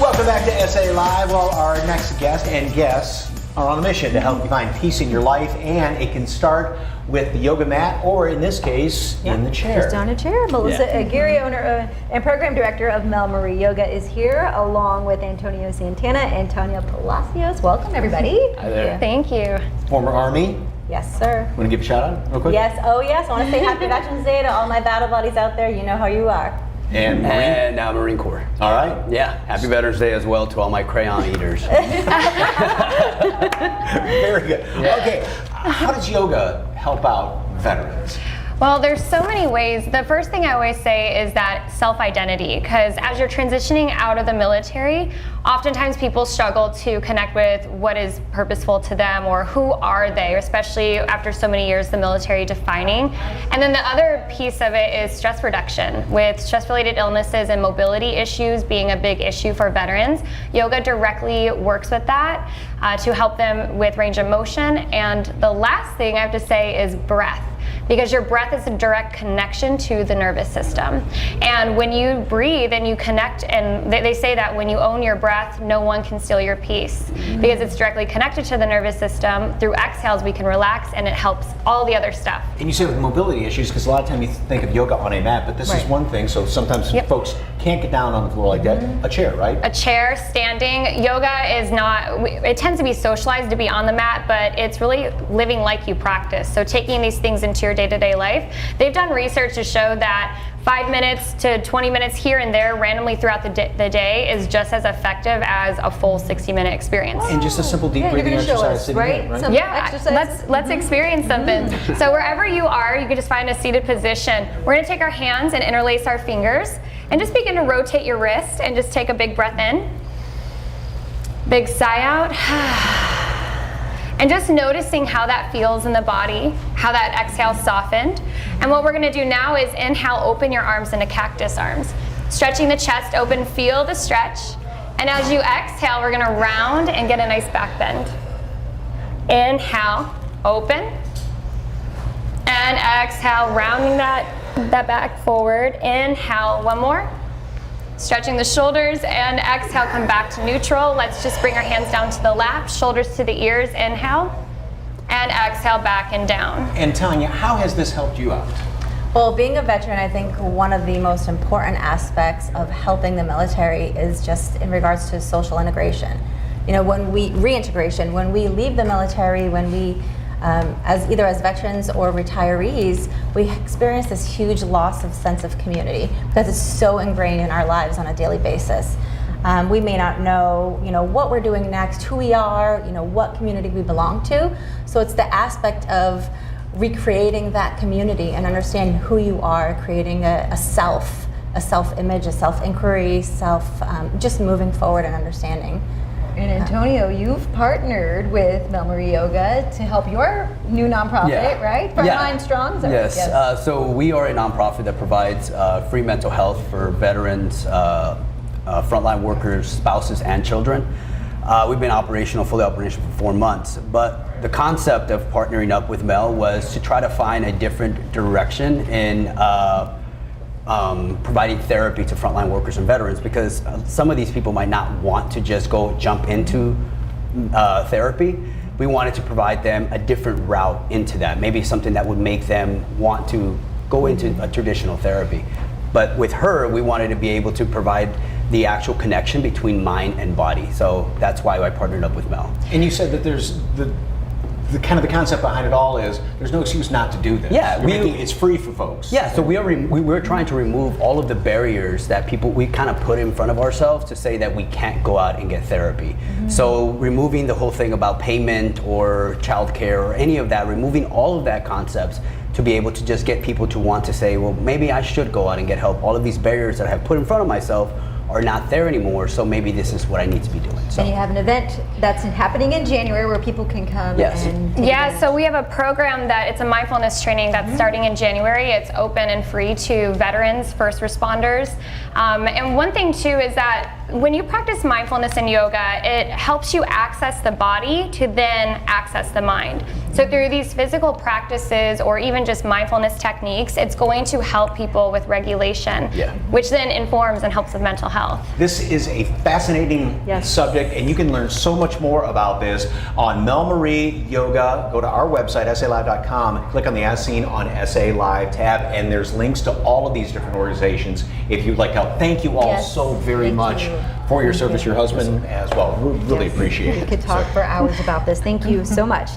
Welcome back to SA Live. Well, our next guest and guests are on a mission to help you find peace in your life, and it can start with the yoga mat, or in this case, in the chair. Just on a chair. Melissa Aguirre, owner and program director of MelMarie Yoga, is here, along with Antonio Santana and Tanya Palacios. Welcome, everybody. Hi there. Thank you. Former Army. Yes, sir. Want to give a shout out real quick? Yes. Oh, yes. I want to say Happy Veterans Day to all my battle buddies out there. You know how you are. And Marine. And now Marine Corps. All right. Yeah, happy Veterans Day as well to all my crayon eaters. Very good. Yeah. Okay, how does yoga help out veterans? Well, there's so many ways. The first thing I always say is that self-identity, because as you're transitioning out of the military, oftentimes people struggle to connect with what is purposeful to them or who are they, especially after so many years the military defining. And then the other piece of it is stress reduction. With stress-related illnesses and mobility issues being a big issue for veterans, yoga directly works with that to help them with range of motion. And the last thing I have to say is breath, because your breath is a direct connection to the nervous system. And when you breathe and you connect, and they say that when you own your breath, no one can steal your peace, because it's directly connected to the nervous system. Through exhales, we can relax, and it helps all the other stuff. And you say with mobility issues, because a lot of times you think of yoga on a mat, but this is one thing, so sometimes folks can't get down on the floor like that. A chair, right? A chair, standing. Yoga is not, it tends to be socialized to be on the mat, but it's really living like you practice. So taking these things into your day-to-day life. They've done research to show that 5 minutes to 20 minutes here and there randomly throughout the day is just as effective as a full 60-minute experience. And just a simple deep breathing exercise, right? right? Some Yeah, exercises. let's experience something. So wherever you are, you can just find a seated position. We're going to take our hands and interlace our fingers and just begin to rotate your wrist and just take a big breath in. Big sigh out. And just noticing how that feels in the body, how that exhale softened. And what we're gonna do now is inhale, open your arms into cactus arms. Stretching the chest open, feel the stretch. And as you exhale, we're gonna round and get a nice back bend. Inhale, open. And exhale, rounding that back forward. Inhale, one more. Stretching the shoulders, and exhale, come back to neutral. Let's just bring our hands down to the lap, shoulders to the ears, inhale, and exhale, back and down. And Tanya, how has this helped you out? Well, being a veteran, I think one of the most important aspects of helping the military is just in regards to social integration. You know, reintegration, when we leave the military, when we either as veterans or retirees, we experience this huge loss of sense of community because it's so ingrained in our lives on a daily basis. We may not know, what we're doing next, who we are, what community we belong to. So it's the aspect of recreating that community and understanding who you are, creating a self-image, a self-inquiry, just moving forward and understanding. And Antonio, you've partnered with MelMarie Yoga to help your new nonprofit, right? Frontline Strong? Yes. So we are a nonprofit that provides free mental health for veterans, frontline workers, spouses, and children. We've been fully operational for 4 months. But the concept of partnering up with Mel was to try to find a different direction in providing therapy to frontline workers and veterans, because some of these people might not want to just jump into therapy. We wanted to provide them a different route into that, maybe something that would make them want to go into a traditional therapy. But with her, we wanted to be able to provide the actual connection between mind and body. So that's why I partnered up with Mel. And you said that there's the concept behind it all is there's no excuse not to do this. Yeah, it's free for folks. Yeah, so we're trying to remove all of the barriers that we kind of put in front of ourselves to say that we can't go out and get therapy. Mm-hmm. So removing the whole thing about payment or childcare or any of that, removing all of that concepts to be able to just get people to want to say, well, maybe I should go out and get help. All of these barriers that I have put in front of myself are not there anymore, so maybe this is what I need to be doing. So. And you have an event that's happening in January where people can come and Yeah, so we have a program it's a mindfulness training that's starting in January. It's open and free to veterans, first responders. And one thing too is that when you practice mindfulness in yoga, it helps you access the body to then access the mind. So through these physical practices or even just mindfulness techniques, it's going to help people with regulation, which then informs and helps with mental health. This is a fascinating subject, and you can learn so much more about this on MelMarie Yoga. Go to our website, SALive.com, click on the As Seen on SA Live tab, and there's links to all of these different organizations if you'd like help. Thank you all so very much for your service, your husband as well. We really appreciate it. We could talk for hours about this. Thank you so much.